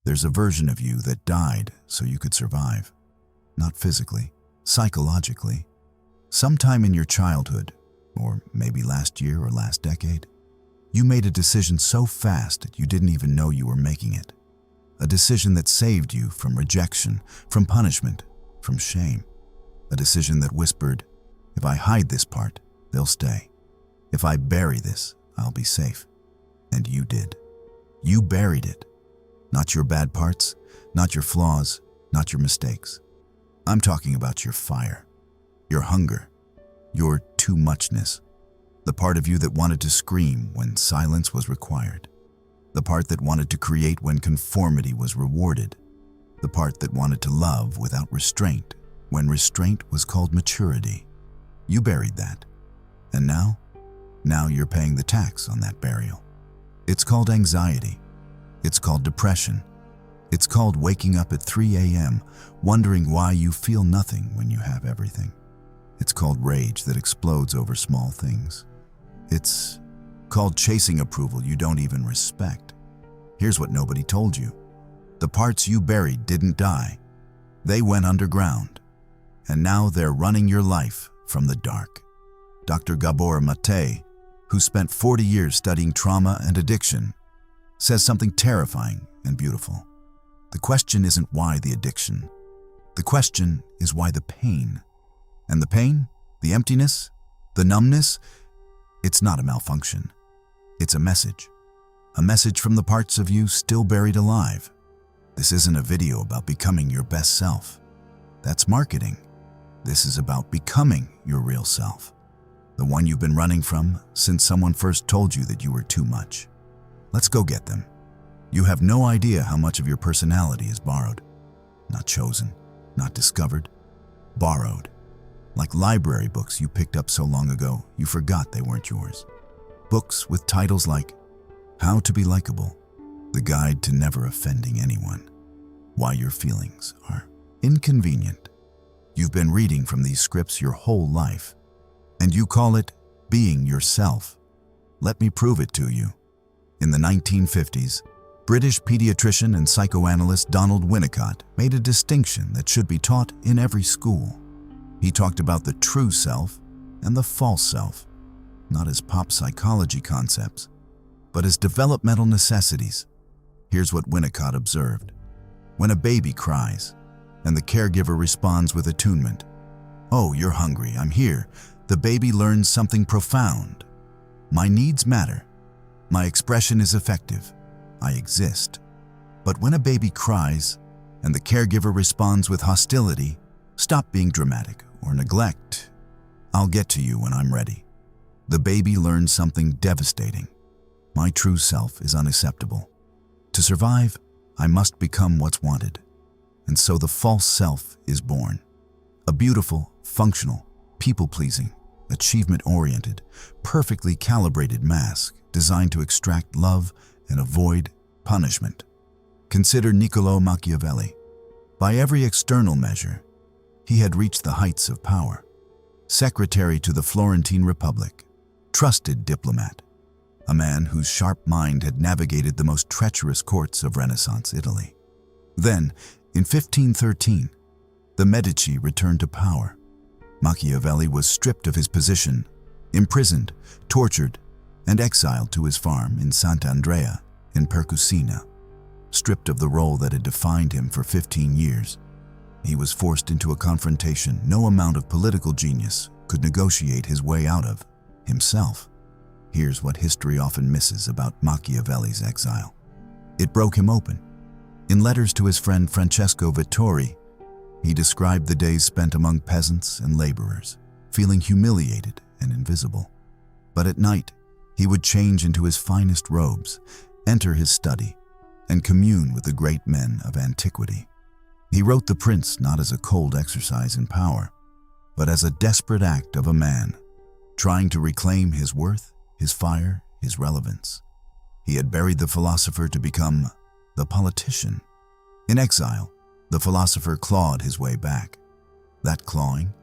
There's a version of you that died so you could survive. Not physically, psychologically. Sometime in your childhood, or maybe last year or last decade, you made a decision so fast that you didn't even know you were making it. A decision that saved you from rejection, from punishment, from shame. A decision that whispered, if I hide this part, they'll stay. If I bury this, I'll be safe. And you did. You buried it. Not your bad parts, not your flaws, not your mistakes. I'm talking about your fire, your hunger, your too muchness. The part of you that wanted to scream when silence was required. The part that wanted to create when conformity was rewarded. The part that wanted to love without restraint when restraint was called maturity. You buried that. And now you're paying the tax on that burial. It's called anxiety. It's called depression. It's called waking up at 3 a.m. wondering why you feel nothing when you have everything. It's called rage that explodes over small things. It's called chasing approval you don't even respect. Here's what nobody told you. The parts you buried didn't die. They went underground. And now they're running your life from the dark. Dr. Gabor Maté, who spent 40 years studying trauma and addiction, says something terrifying and beautiful. The question isn't why the addiction. The question is why the pain. And the pain, the emptiness, the numbness, it's not a malfunction. It's a message. A message from the parts of you still buried alive. This isn't a video about becoming your best self. That's marketing. This is about becoming your real self. The one you've been running from since someone first told you that you were too much. Let's go get them. You have no idea how much of your personality is borrowed. Not chosen, not discovered, borrowed. Like library books you picked up so long ago, you forgot they weren't yours. Books with titles like How to Be Likeable, The Guide to Never Offending Anyone, Why Your Feelings Are Inconvenient. You've been reading from these scripts your whole life, and you call it being yourself. Let me prove it to you. In the 1950s, British pediatrician and psychoanalyst Donald Winnicott made a distinction that should be taught in every school. He talked about the true self and the false self, not as pop psychology concepts, but as developmental necessities. Here's what Winnicott observed. When a baby cries, and the caregiver responds with attunement, "Oh, you're hungry, I'm here," the baby learns something profound. My needs matter. My expression is effective. I exist. But when a baby cries, and the caregiver responds with hostility, stop being dramatic or neglect. I'll get to you when I'm ready. The baby learns something devastating. My true self is unacceptable. To survive, I must become what's wanted. And so the false self is born. A beautiful, functional, people-pleasing, achievement-oriented, perfectly calibrated mask designed to extract love and avoid punishment. Consider Niccolò Machiavelli. By every external measure, he had reached the heights of power. Secretary to the Florentine Republic, trusted diplomat, a man whose sharp mind had navigated the most treacherous courts of Renaissance Italy. Then, in 1513, the Medici returned to power. Machiavelli was stripped of his position, imprisoned, tortured, and exiled to his farm in Sant'Andrea in Percusina. Stripped of the role that had defined him for 15 years, he was forced into a confrontation no amount of political genius could negotiate his way out of, himself. Here's what history often misses about Machiavelli's exile. It broke him open. In letters to his friend Francesco Vittori, he described the days spent among peasants and laborers, feeling humiliated and invisible. But at night, he would change into his finest robes, enter his study, and commune with the great men of antiquity. He wrote The Prince not as a cold exercise in power, but as a desperate act of a man, trying to reclaim his worth, his fire, his relevance. He had buried the philosopher to become the politician. In exile, the philosopher clawed his way back. That clawing,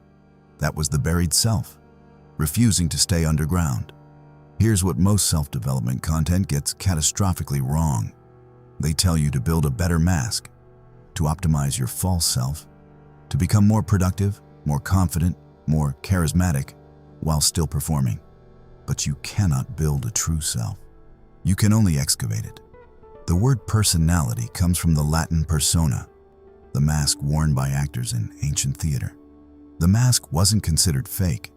that was the buried self, refusing to stay underground. Here's what most self-development content gets catastrophically wrong. They tell you to build a better mask, to optimize your false self, to become more productive, more confident, more charismatic, while still performing. But you cannot build a true self. You can only excavate it. The word personality comes from the Latin persona, the mask worn by actors in ancient theater. The mask wasn't considered fake.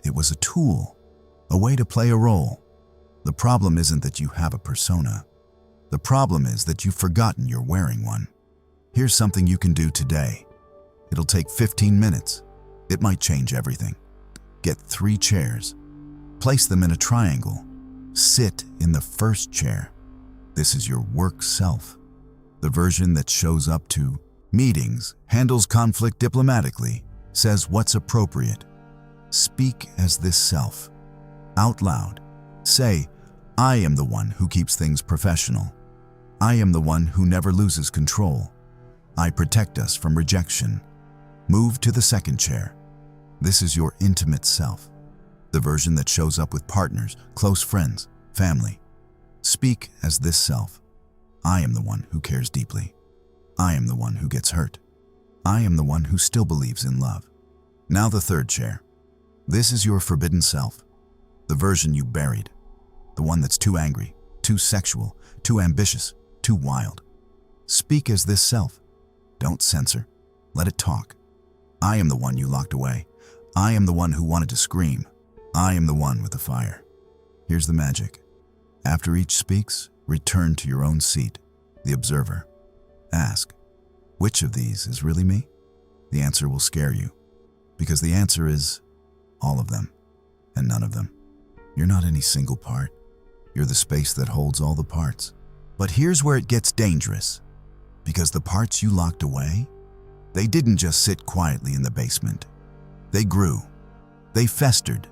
It was a tool, a way to play a role. The problem isn't that you have a persona. The problem is that you've forgotten you're wearing one. Here's something you can do today. It'll take 15 minutes. It might change everything. Get 3 chairs. Place them in a triangle. Sit in the first chair. This is your work self, the version that shows up to meetings, handles conflict diplomatically, says what's appropriate. Speak as this self. Out loud. Say, I am the one who keeps things professional. I am the one who never loses control. I protect us from rejection. Move to the second chair. This is your intimate self, the version that shows up with partners, close friends, family. Speak as this self. I am the one who cares deeply. I am the one who gets hurt. I am the one who still believes in love. Now the third chair. This is your forbidden self, the version you buried, the one that's too angry, too sexual, too ambitious, too wild. Speak as this self. Don't censor. Let it talk. I am the one you locked away. I am the one who wanted to scream. I am the one with the fire. Here's the magic. After each speaks, return to your own seat, the observer. Ask, which of these is really me? The answer will scare you, because the answer is all of them and none of them. You're not any single part. You're the space that holds all the parts. But here's where it gets dangerous, because the parts you locked away, they didn't just sit quietly in the basement. They grew. They festered.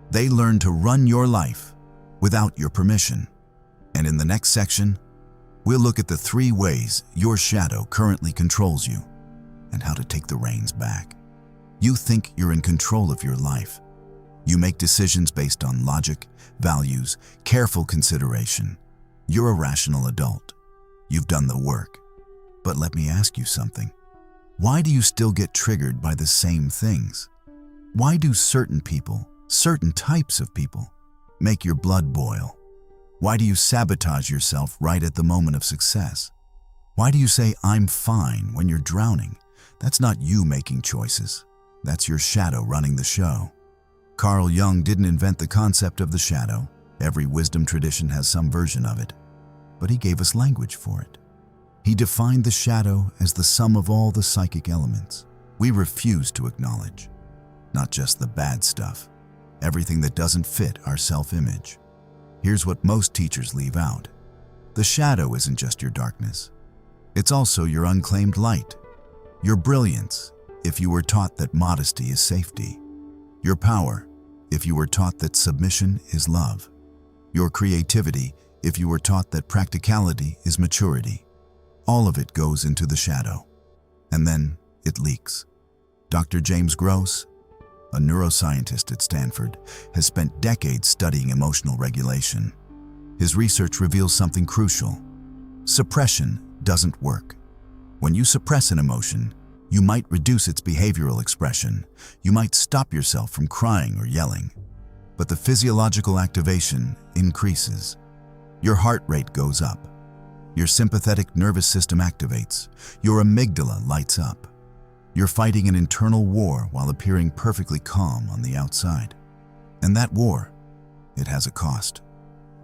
They learned to run your life without your permission. And in the next section, we'll look at the 3 ways your shadow currently controls you and how to take the reins back. You think you're in control of your life. You make decisions based on logic, values, careful consideration. You're a rational adult. You've done the work. But let me ask you something. Why do you still get triggered by the same things? Why do certain people, certain types of people, make your blood boil? Why do you sabotage yourself right at the moment of success? Why do you say, I'm fine, when you're drowning? That's not you making choices. That's your shadow running the show. Carl Jung didn't invent the concept of the shadow. Every wisdom tradition has some version of it. But he gave us language for it. He defined the shadow as the sum of all the psychic elements we refuse to acknowledge. Not just the bad stuff, everything that doesn't fit our self-image. Here's what most teachers leave out. The shadow isn't just your darkness. It's also your unclaimed light, your brilliance, if you were taught that modesty is safety, your power, if you were taught that submission is love, your creativity, if you were taught that practicality is maturity. All of it goes into the shadow, and then it leaks. Dr. James Gross, a neuroscientist at Stanford, has spent decades studying emotional regulation. His research reveals something crucial. Suppression doesn't work. When you suppress an emotion, you might reduce its behavioral expression. You might stop yourself from crying or yelling. But the physiological activation increases. Your heart rate goes up. Your sympathetic nervous system activates. Your amygdala lights up. You're fighting an internal war while appearing perfectly calm on the outside. And that war, it has a cost.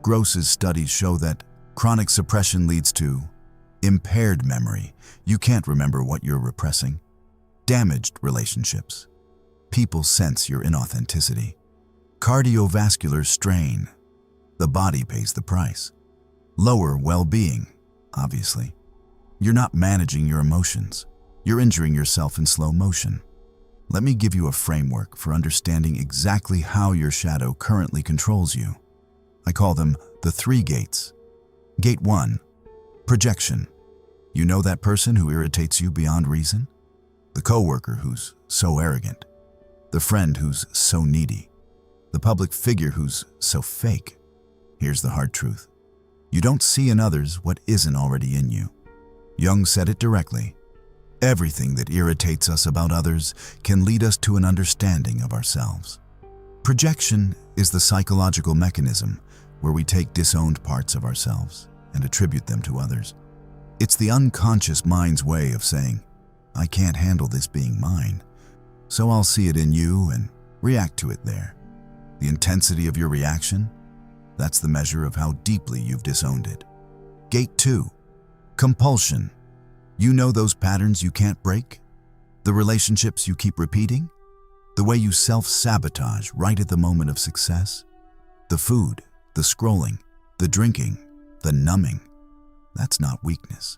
Gross's studies show that chronic suppression leads to impaired memory. You can't remember what you're repressing. Damaged relationships. People sense your inauthenticity. Cardiovascular strain. The body pays the price. Lower well-being, obviously. You're not managing your emotions. You're injuring yourself in slow motion. Let me give you a framework for understanding exactly how your shadow currently controls you. I call them the 3 gates. Gate 1, projection. You know that person who irritates you beyond reason? The coworker who's so arrogant. The friend who's so needy. The public figure who's so fake. Here's the hard truth. You don't see in others what isn't already in you. Jung said it directly. Everything that irritates us about others can lead us to an understanding of ourselves. Projection is the psychological mechanism where we take disowned parts of ourselves and attribute them to others. It's the unconscious mind's way of saying, I can't handle this being mine, so I'll see it in you and react to it there. The intensity of your reaction, that's the measure of how deeply you've disowned it. Gate 2. Compulsion. You know those patterns you can't break? The relationships you keep repeating? The way you self-sabotage right at the moment of success? The food, the scrolling, the drinking, the numbing. That's not weakness.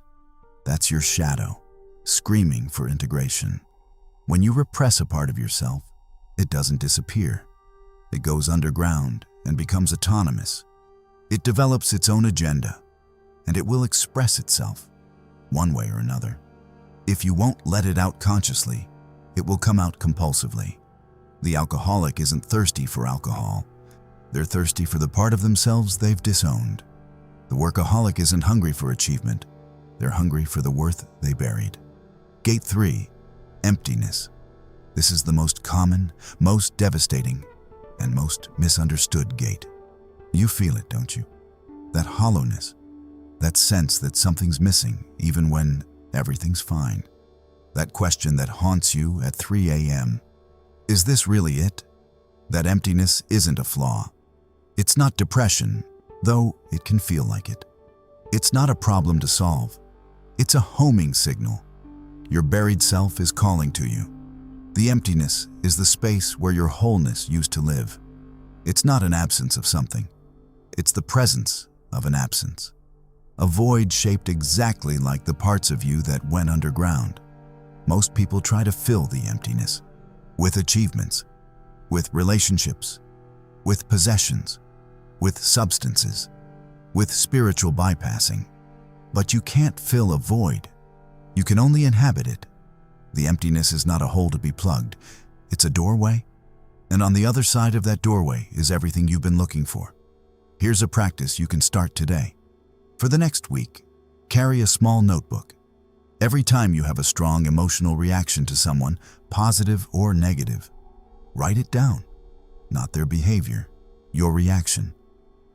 That's your shadow, screaming for integration. When you repress a part of yourself, it doesn't disappear. It goes underground and becomes autonomous. It develops its own agenda, and it will express itself, one way or another. If you won't let it out consciously, it will come out compulsively. The alcoholic isn't thirsty for alcohol. They're thirsty for the part of themselves they've disowned. The workaholic isn't hungry for achievement. They're hungry for the worth they buried. Gate 3. Emptiness. This is the most common, most devastating, and most misunderstood gate. You feel it, don't you? That hollowness, that sense that something's missing even when everything's fine. That question that haunts you at 3 a.m. Is this really it? That emptiness isn't a flaw. It's not depression, though it can feel like it. It's not a problem to solve. It's a homing signal. Your buried self is calling to you. The emptiness is the space where your wholeness used to live. It's not an absence of something. It's the presence of an absence. A void shaped exactly like the parts of you that went underground. Most people try to fill the emptiness with achievements, with relationships, with possessions, with substances, with spiritual bypassing. But you can't fill a void. You can only inhabit it. The emptiness is not a hole to be plugged. It's a doorway. And on the other side of that doorway is everything you've been looking for. Here's a practice you can start today. For the next week, carry a small notebook. Every time you have a strong emotional reaction to someone, positive or negative, write it down. Not their behavior, your reaction.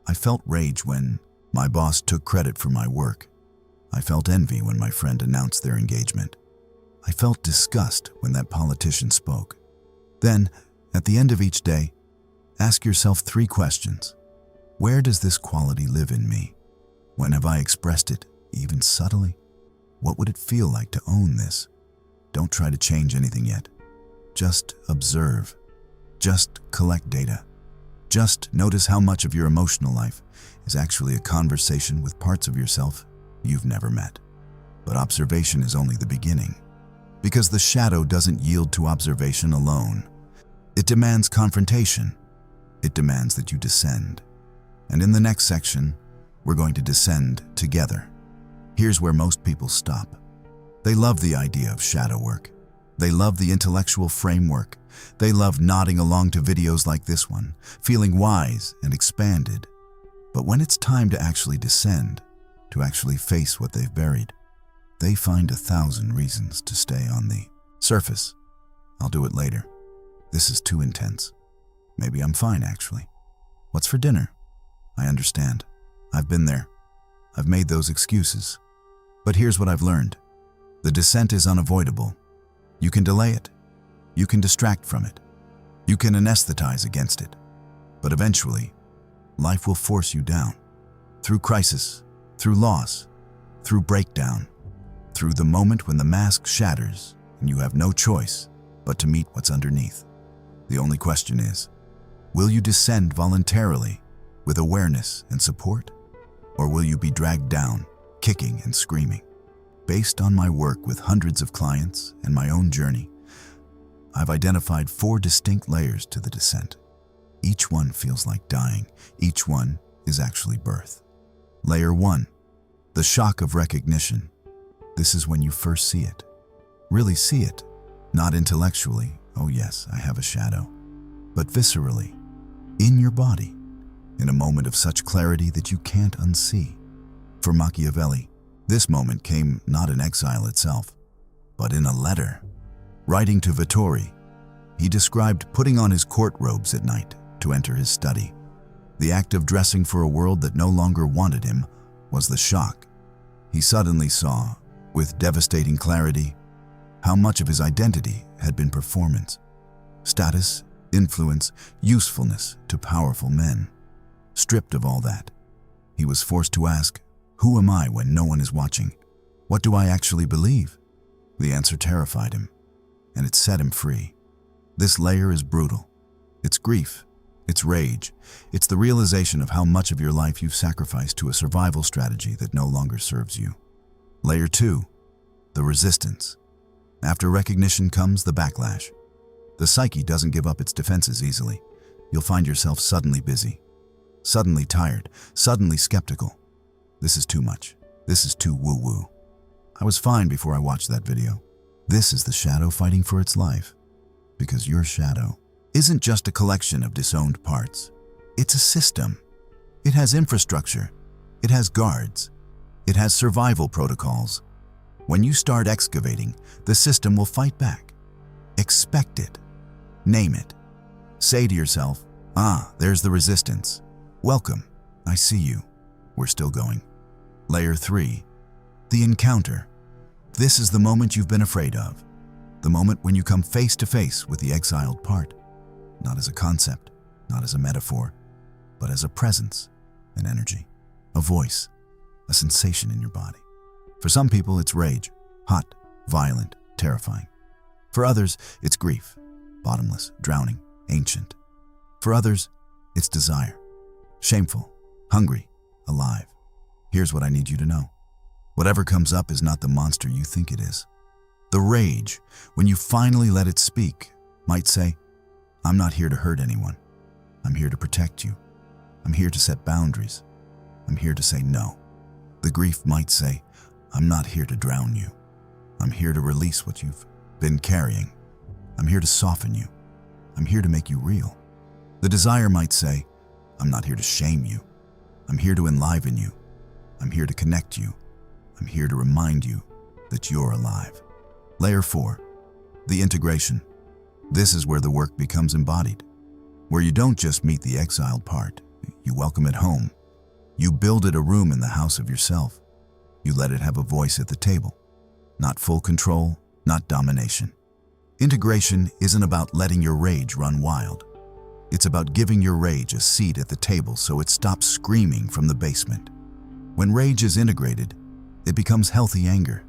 I felt rage when my boss took credit for my work. I felt envy when my friend announced their engagement. I felt disgust when that politician spoke. Then, at the end of each day, ask yourself 3 questions. Where does this quality live in me? When have I expressed it, even subtly? What would it feel like to own this? Don't try to change anything yet. Just observe. Just collect data. Just notice how much of your emotional life is actually a conversation with parts of yourself you've never met. But observation is only the beginning, because the shadow doesn't yield to observation alone. It demands confrontation. It demands that you descend. And in the next section, we're going to descend together. Here's where most people stop. They love the idea of shadow work. They love the intellectual framework. They love nodding along to videos like this one, feeling wise and expanded. But when it's time to actually descend, to actually face what they've buried, they find 1,000 reasons to stay on the surface. I'll do it later. This is too intense. Maybe I'm fine, actually. What's for dinner? I understand. I've been there. I've made those excuses. But here's what I've learned. The descent is unavoidable. You can delay it. You can distract from it. You can anesthetize against it. But eventually, life will force you down. Through crisis, through loss, through breakdown, through the moment when the mask shatters and you have no choice but to meet what's underneath. The only question is, will you descend voluntarily with awareness and support? Or will you be dragged down, kicking and screaming? Based on my work with hundreds of clients and my own journey, I've identified 4 distinct layers to the descent. Each one feels like dying. Each one is actually birth. Layer 1, the shock of recognition. This is when you first see it. Really see it. Not intellectually, oh yes, I have a shadow, but viscerally, in your body, in a moment of such clarity that you can't unsee. For Machiavelli, this moment came not in exile itself, but in a letter. Writing to Vittori, he described putting on his court robes at night to enter his study. The act of dressing for a world that no longer wanted him was the shock. He suddenly saw, with devastating clarity, how much of his identity had been performance, status, influence, usefulness to powerful men. Stripped of all that, he was forced to ask, who am I when no one is watching? What do I actually believe? The answer terrified him, and it set him free. This layer is brutal. It's grief. It's rage. It's the realization of how much of your life you've sacrificed to a survival strategy that no longer serves you. Layer 2, the resistance. After recognition comes the backlash. The psyche doesn't give up its defenses easily. You'll find yourself suddenly busy, suddenly tired, suddenly skeptical. This is too much. This is too woo-woo. I was fine before I watched that video. This is the shadow fighting for its life. Because your shadow isn't just a collection of disowned parts. It's a system. It has infrastructure. It has guards. It has survival protocols. When you start excavating, the system will fight back. Expect it. Name it. Say to yourself, there's the resistance. Welcome. I see you. We're still going. Layer 3, the encounter. This is the moment you've been afraid of. The moment when you come face to face with the exiled part. Not as a concept, not as a metaphor, but as a presence, an energy, a voice, a sensation in your body. For some people, it's rage, hot, violent, terrifying. For others, it's grief, bottomless, drowning, ancient. For others, it's desire, shameful, hungry, alive. Here's what I need you to know. Whatever comes up is not the monster you think it is. The rage, when you finally let it speak, might say, I'm not here to hurt anyone. I'm here to protect you. I'm here to set boundaries. I'm here to say no. The grief might say, I'm not here to drown you. I'm here to release what you've been carrying. I'm here to soften you. I'm here to make you real. The desire might say, I'm not here to shame you. I'm here to enliven you. I'm here to connect you. I'm here to remind you that you're alive. Layer 4, the integration. This is where the work becomes embodied, where you don't just meet the exiled part, you welcome it home. You build it a room in the house of yourself. You let it have a voice at the table. Not full control, not domination. Integration isn't about letting your rage run wild. It's about giving your rage a seat at the table so it stops screaming from the basement. When rage is integrated, it becomes healthy anger,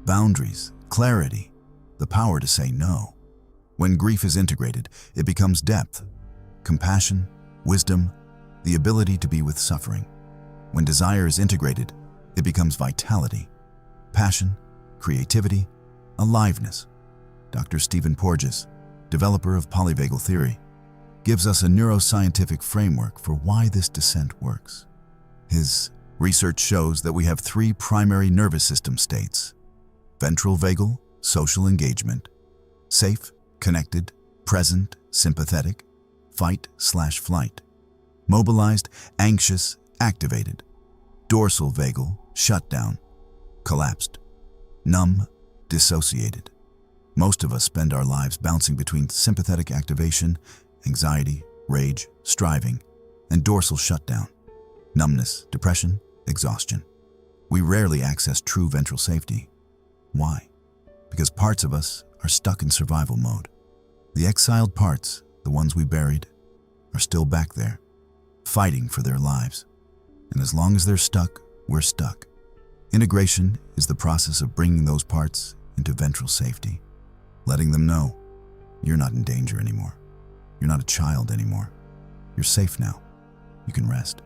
boundaries, clarity, the power to say no. When grief is integrated, it becomes depth, compassion, wisdom, the ability to be with suffering. When desire is integrated, it becomes vitality, passion, creativity, aliveness. Dr. Stephen Porges, developer of polyvagal theory, gives us a neuroscientific framework for why this descent works. His research shows that we have 3 primary nervous system states: ventral vagal, social engagement; safe, connected, present, sympathetic; fight/flight; mobilized, anxious, activated; dorsal vagal, shut down, collapsed; numb, dissociated. Most of us spend our lives bouncing between sympathetic activation, anxiety, rage, striving, and dorsal shutdown, numbness, depression, exhaustion. We rarely access true ventral safety. Why? Because parts of us are stuck in survival mode. The exiled parts, the ones we buried, are still back there, fighting for their lives. And as long as they're stuck, we're stuck. Integration is the process of bringing those parts into ventral safety, letting them know you're not in danger anymore. You're not a child anymore. You're safe now. You can rest.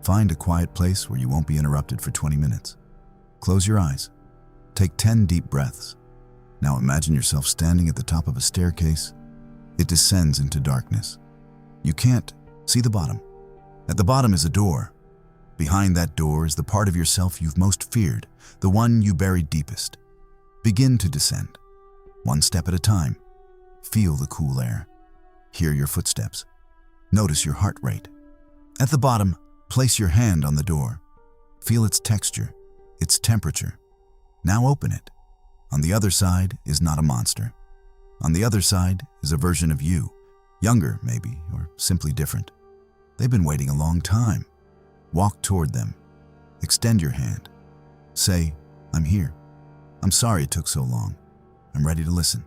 Find a quiet place where you won't be interrupted for 20 minutes. Close your eyes. Take 10 deep breaths. Now imagine yourself standing at the top of a staircase. It descends into darkness. You can't see the bottom. At the bottom is a door. Behind that door is the part of yourself you've most feared, the one you buried deepest. Begin to descend, one step at a time. Feel the cool air. Hear your footsteps. Notice your heart rate. At the bottom, place your hand on the door. Feel its texture, its temperature. Now open it. On the other side is not a monster. On the other side is a version of you, younger maybe, or simply different. They've been waiting a long time. Walk toward them. Extend your hand. Say, I'm here. I'm sorry it took so long. I'm ready to listen.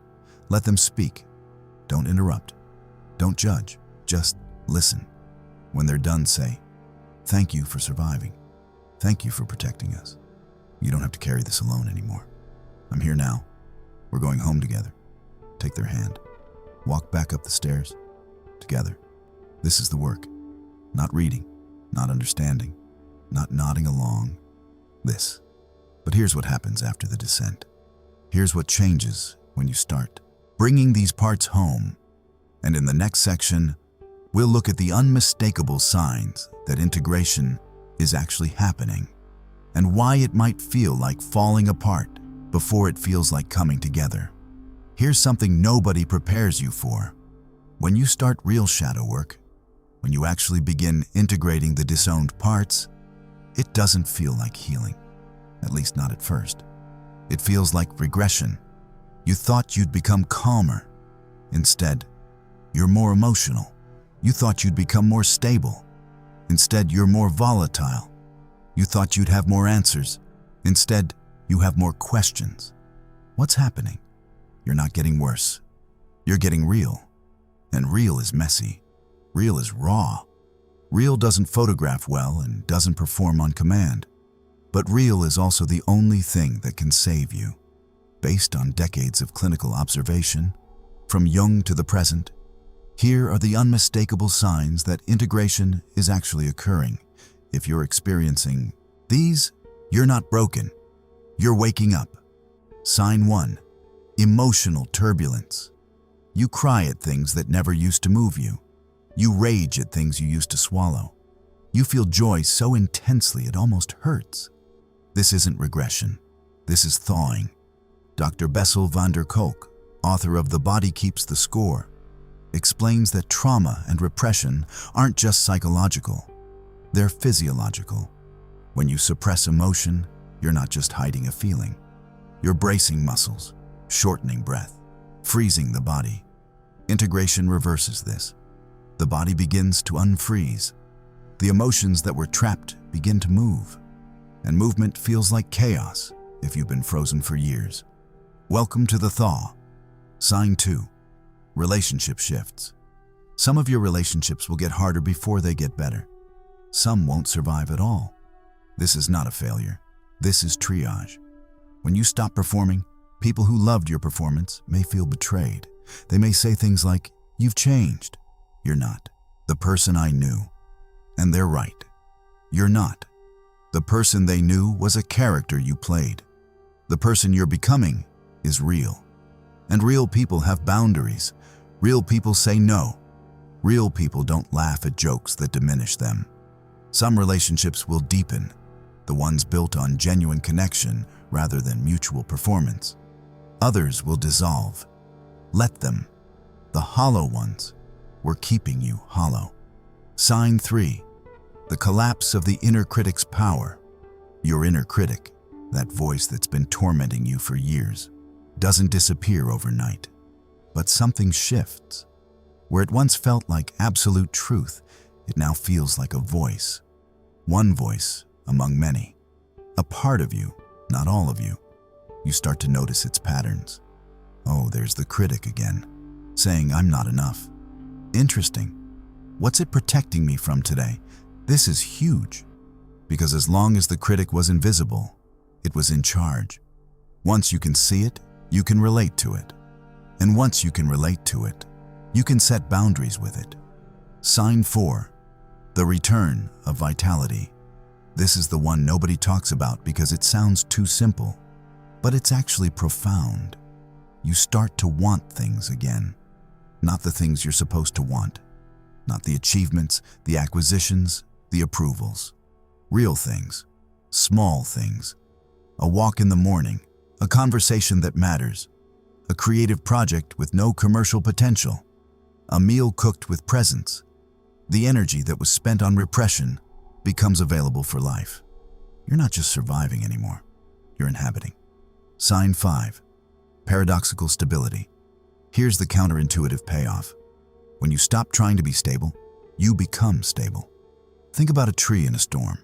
Let them speak. Don't interrupt. Don't judge. Just listen. When they're done, say, thank you for surviving. Thank you for protecting us. You don't have to carry this alone anymore. I'm here now. We're going home together. Take their hand. Walk back up the stairs. Together. This is the work. Not reading. Not understanding. Not nodding along. This. But here's what happens after the descent. Here's what changes when you start bringing these parts home. And in the next section, we'll look at the unmistakable signs that integration is actually happening and why it might feel like falling apart before it feels like coming together. Here's something nobody prepares you for. When you start real shadow work, when you actually begin integrating the disowned parts, it doesn't feel like healing, at least not at first. It feels like regression. You thought you'd become calmer. Instead, you're more emotional. You thought you'd become more stable. Instead, you're more volatile. You thought you'd have more answers. Instead, you have more questions. What's happening? You're not getting worse. You're getting real. And real is messy. Real is raw. Real doesn't photograph well and doesn't perform on command. But real is also the only thing that can save you. Based on decades of clinical observation, from Jung to the present, here are the unmistakable signs that integration is actually occurring. If you're experiencing these, you're not broken. You're waking up. Sign 1. Emotional turbulence. You cry at things that never used to move you. You rage at things you used to swallow. You feel joy so intensely it almost hurts. This isn't regression. This is thawing. Dr. Bessel van der Kolk, author of The Body Keeps the Score, explains that trauma and repression aren't just psychological. They're physiological. When you suppress emotion, you're not just hiding a feeling. You're bracing muscles, shortening breath, freezing the body. Integration reverses this. The body begins to unfreeze. The emotions that were trapped begin to move. And movement feels like chaos if you've been frozen for years. Welcome to the thaw. Sign 2. Relationship shifts. Some of your relationships will get harder before they get better. Some won't survive at all. This is not a failure. This is triage. When you stop performing, people who loved your performance may feel betrayed. They may say things like, "You've changed." You're not. The person I knew. And they're right. You're not. The person they knew was a character you played. The person you're becoming is real. And real people have boundaries. Real people say no. Real people don't laugh at jokes that diminish them. Some relationships will deepen, the ones built on genuine connection rather than mutual performance. Others will dissolve. Let them. The hollow ones were keeping you hollow. Sign 3. The collapse of the inner critic's power. Your inner critic, that voice that's been tormenting you for years, doesn't disappear overnight. But something shifts. Where it once felt like absolute truth, it now feels like a voice. One voice among many. A part of you, not all of you. You start to notice its patterns. Oh, there's the critic again, saying I'm not enough. Interesting. What's it protecting me from today? This is huge. Because as long as the critic was invisible, it was in charge. Once you can see it, you can relate to it. And once you can relate to it, you can set boundaries with it. Sign 4. The return of vitality. This is the one nobody talks about because it sounds too simple, but it's actually profound. You start to want things again. Not the things you're supposed to want. Not the achievements, the acquisitions, the approvals. Real things. Small things. A walk in the morning. A conversation that matters. A creative project with no commercial potential. A meal cooked with presence. The energy that was spent on repression becomes available for life. you're not just surviving anymore, you're inhabiting. Sign 5. Paradoxical stability. Here's the counterintuitive payoff. When you stop trying to be stable, you become stable. Think about a tree in a storm.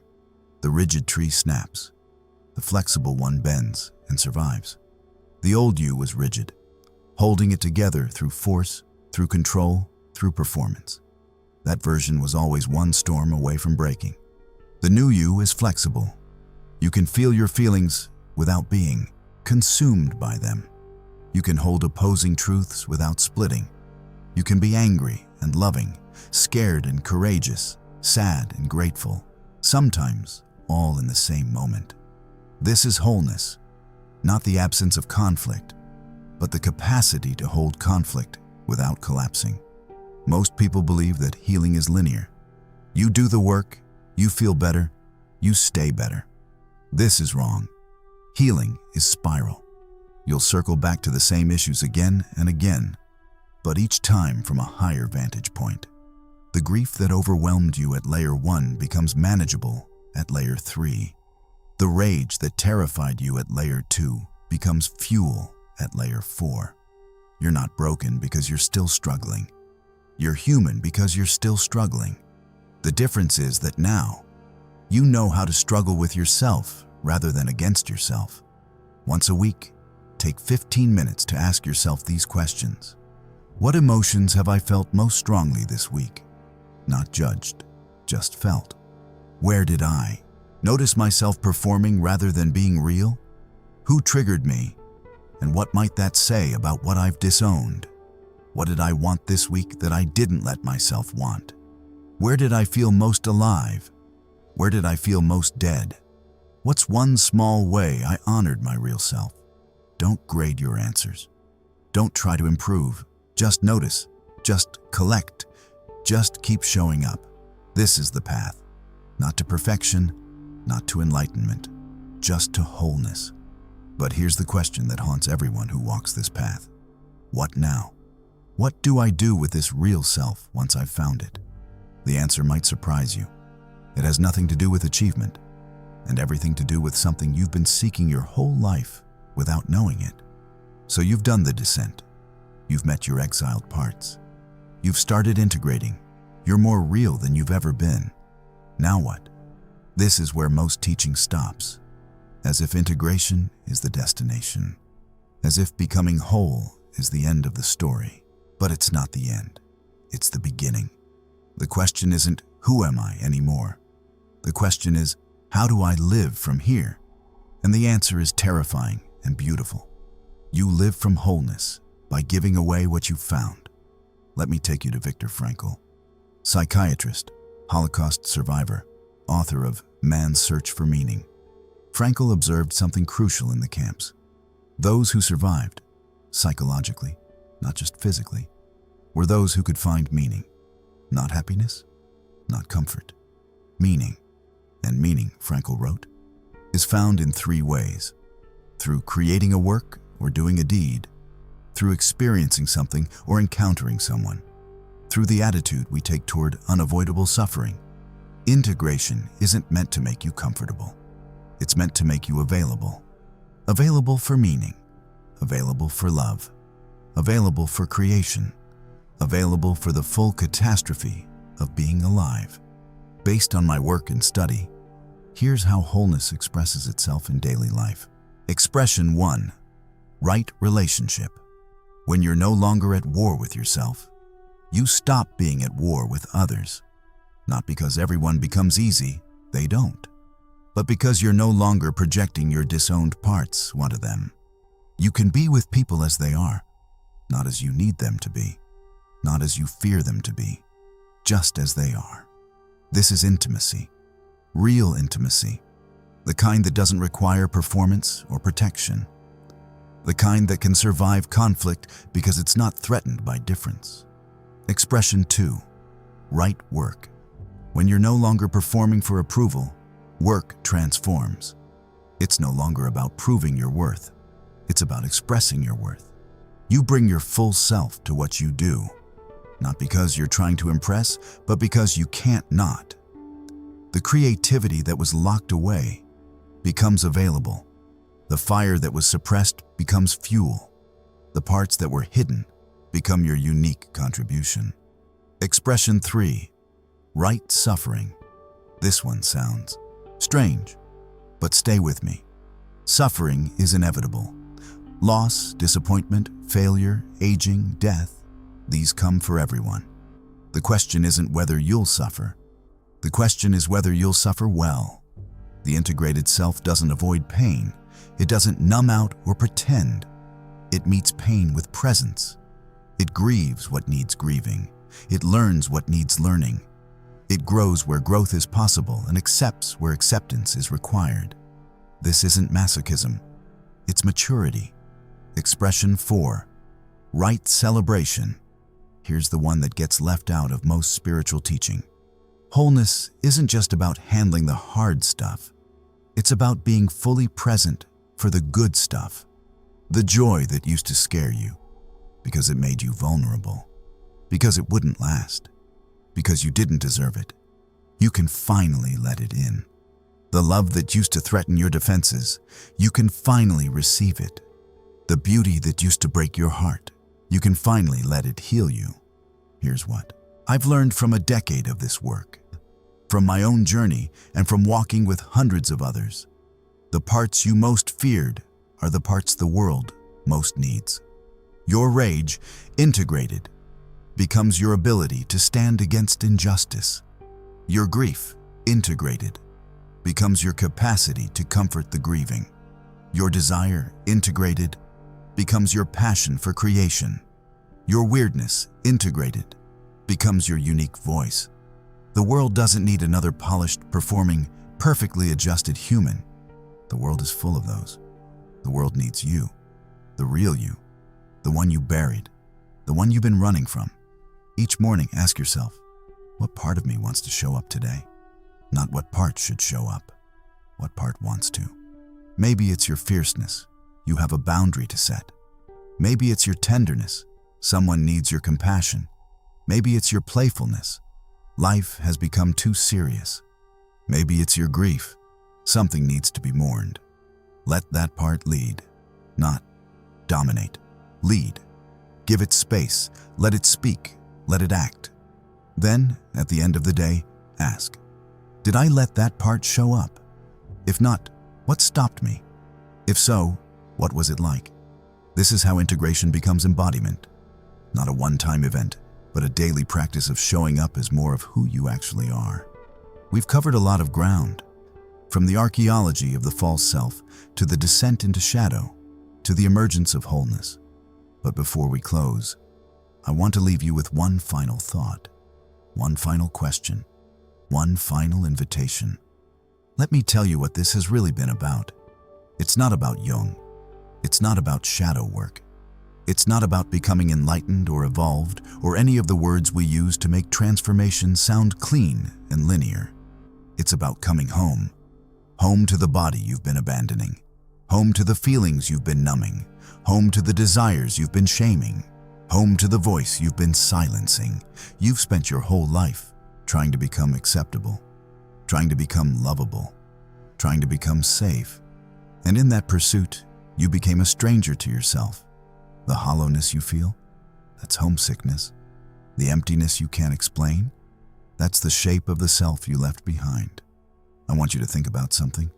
The rigid tree snaps. The flexible one bends and survives. The old you was rigid, holding it together through force, through control, through performance. That version was always one storm away from breaking. The new you is flexible. You can feel your feelings without being consumed by them. You can hold opposing truths without splitting. You can be angry and loving, scared and courageous, sad and grateful, sometimes all in the same moment. This is wholeness, not the absence of conflict, but the capacity to hold conflict without collapsing. Most people believe that healing is linear. You do the work, you feel better, you stay better. This is wrong. Healing is spiral. You'll circle back to the same issues again and again, but each time from a higher vantage point. The grief that overwhelmed you at layer 1 becomes manageable at layer 3. The rage that terrified you at layer 2 becomes fuel at layer 4. You're not broken because you're still struggling. You're human because you're still struggling. The difference is that now, you know how to struggle with yourself rather than against yourself. Once a week, take 15 minutes to ask yourself these questions. What emotions have I felt most strongly this week? Not judged, just felt. Where did I notice myself performing rather than being real? Who triggered me? And what might that say about what I've disowned? What did I want this week that I didn't let myself want? Where did I feel most alive? Where did I feel most dead? What's one small way I honored my real self? Don't grade your answers. Don't try to improve. Just notice. Just collect. Just keep showing up. This is the path. Not to perfection, not to enlightenment, just to wholeness. But here's the question that haunts everyone who walks this path. What now? What do I do with this real self once I've found it? The answer might surprise you. It has nothing to do with achievement, and everything to do with something you've been seeking your whole life without knowing it. So you've done the descent. You've met your exiled parts. You've started integrating. You're more real than you've ever been. Now what? This is where most teaching stops, as if integration is the destination, as if becoming whole is the end of the story. But it's not the end. It's the beginning. The question isn't, who am I anymore? The question is, how do I live from here? And the answer is terrifying and beautiful. You live from wholeness by giving away what you've found. Let me take you to Viktor Frankl, psychiatrist, Holocaust survivor, author of Man's Search for Meaning. Frankl observed something crucial in the camps. Those who survived, psychologically, not just physically, were those who could find meaning. Not happiness, not comfort. Meaning, and meaning, Frankl wrote, is found in 3 ways: through creating a work or doing a deed, through experiencing something or encountering someone, through the attitude we take toward unavoidable suffering. Integration isn't meant to make you comfortable. It's meant to make you available. Available for meaning, available for love, available for creation, available for the full catastrophe of being alive. Based on my work and study, here's how wholeness expresses itself in daily life. Expression 1. Right relationship. When you're no longer at war with yourself, you stop being at war with others. Not because everyone becomes easy, they don't, but because you're no longer projecting your disowned parts onto them. You can be with people as they are, not as you need them to be, not as you fear them to be, just as they are. This is intimacy, real intimacy, the kind that doesn't require performance or protection, the kind that can survive conflict because it's not threatened by difference. Expression 2. Right work. When you're no longer performing for approval, work transforms. It's no longer about proving your worth. It's about expressing your worth. You bring your full self to what you do, not because you're trying to impress, but because you can't not. The creativity that was locked away, becomes available. The fire that was suppressed becomes fuel. The parts that were hidden become your unique contribution. Expression 3. Right suffering. This one sounds strange, but stay with me. Suffering is inevitable. Loss, disappointment, failure, aging, death, these come for everyone. The question isn't whether you'll suffer. The question is whether you'll suffer well. The integrated self doesn't avoid pain. It doesn't numb out or pretend. It meets pain with presence. It grieves what needs grieving. It learns what needs learning. It grows where growth is possible and accepts where acceptance is required. This isn't masochism. It's maturity. Expression 4. Right celebration. Here's the one that gets left out of most spiritual teaching. Wholeness isn't just about handling the hard stuff. It's about being fully present for the good stuff. The joy that used to scare you because it made you vulnerable, because it wouldn't last, because you didn't deserve it. You can finally let it in. The love that used to threaten your defenses, you can finally receive it. The beauty that used to break your heart, you can finally let it heal you. Here's what I've learned from a decade of this work, from my own journey and from walking with hundreds of others. The parts you most feared are the parts the world most needs. Your rage, integrated, becomes your ability to stand against injustice. Your grief, integrated, becomes your capacity to comfort the grieving. Your desire, integrated, becomes your passion for creation. Your weirdness, integrated, becomes your unique voice. The world doesn't need another polished, performing, perfectly adjusted human. The world is full of those. The world needs you, the real you, the one you buried, the one you've been running from. Each morning, ask yourself, what part of me wants to show up today? Not what part should show up, what part wants to. Maybe it's your fierceness. You have a boundary to set. Maybe it's your tenderness. Someone needs your compassion. Maybe it's your playfulness. Life has become too serious. Maybe it's your grief. Something needs to be mourned. Let that part lead, not dominate. Lead. Give it space. Let it speak. Let it act. Then, at the end of the day, ask, did I let that part show up? If not, what stopped me? If so, what was it like? This is how integration becomes embodiment. Not a one-time event, but a daily practice of showing up as more of who you actually are. We've covered a lot of ground, from the archaeology of the false self to the descent into shadow, to the emergence of wholeness. But before we close, I want to leave you with one final thought, one final question, one final invitation. Let me tell you what this has really been about. It's not about Jung. It's not about shadow work. It's not about becoming enlightened or evolved or any of the words we use to make transformation sound clean and linear. It's about coming home. Home to the body you've been abandoning. Home to the feelings you've been numbing. Home to the desires you've been shaming. Home to the voice you've been silencing. You've spent your whole life trying to become acceptable, trying to become lovable, trying to become safe. And in that pursuit, you became a stranger to yourself. The hollowness you feel, that's homesickness. The emptiness you can't explain, that's the shape of the self you left behind. I want you to think about something.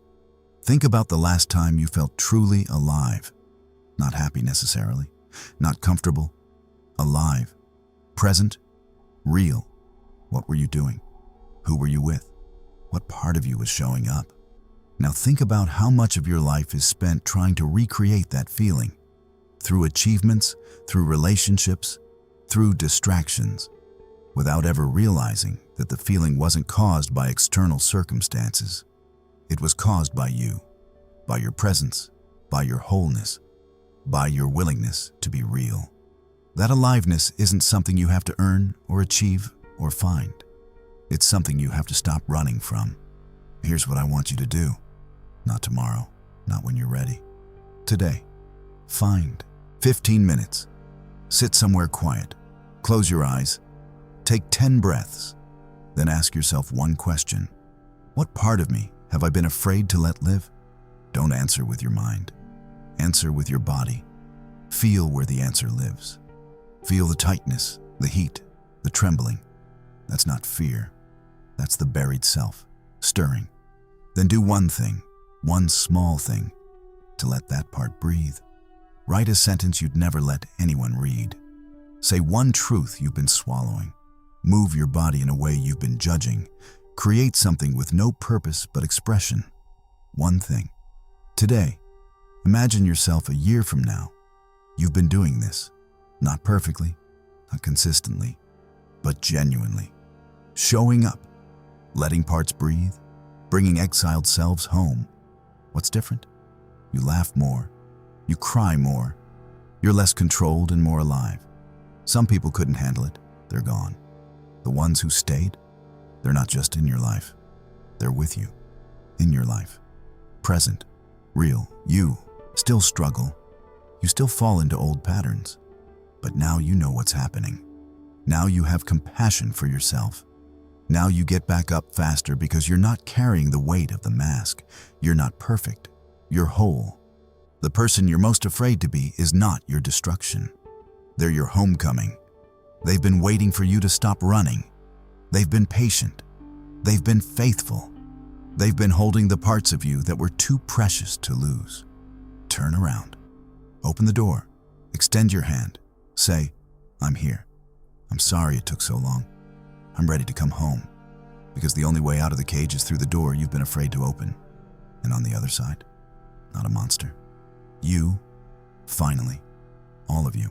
Think about the last time you felt truly alive. Not happy necessarily, not comfortable, alive, present, real. What were you doing? Who were you with? What part of you was showing up? Now think about how much of your life is spent trying to recreate that feeling. Through achievements, through relationships, through distractions, without ever realizing that the feeling wasn't caused by external circumstances. It was caused by you, by your presence, by your wholeness, by your willingness to be real. That aliveness isn't something you have to earn or achieve or find. It's something you have to stop running from. Here's what I want you to do. Not tomorrow, not when you're ready. Today, find 15 minutes. Sit somewhere quiet. Close your eyes. Take 10 breaths. Then ask yourself one question. What part of me have I been afraid to let live? Don't answer with your mind. Answer with your body. Feel where the answer lives. Feel the tightness, the heat, the trembling. That's not fear. That's the buried self, stirring. Then do one thing, one small thing, to let that part breathe. Write a sentence you'd never let anyone read. Say one truth you've been swallowing. Move your body in a way you've been judging. Create something with no purpose but expression. One thing. Today, imagine yourself a year from now. You've been doing this. Not perfectly, not consistently, but genuinely. Showing up, letting parts breathe, bringing exiled selves home. What's different? You laugh more. You cry more. You're less controlled and more alive. Some people couldn't handle it. They're gone. The ones who stayed, they're not just in your life. They're with you, in your life. Present, real. You still struggle. You still fall into old patterns. But now you know what's happening. Now you have compassion for yourself. Now you get back up faster because you're not carrying the weight of the mask. You're not perfect. You're whole. The person you're most afraid to be is not your destruction. They're your homecoming. They've been waiting for you to stop running. They've been patient. They've been faithful. They've been holding the parts of you that were too precious to lose. Turn around. Open the door. Extend your hand. Say, I'm here. I'm sorry it took so long. I'm ready to come home. Because the only way out of the cage is through the door you've been afraid to open. And on the other side, not a monster. You, finally, all of you,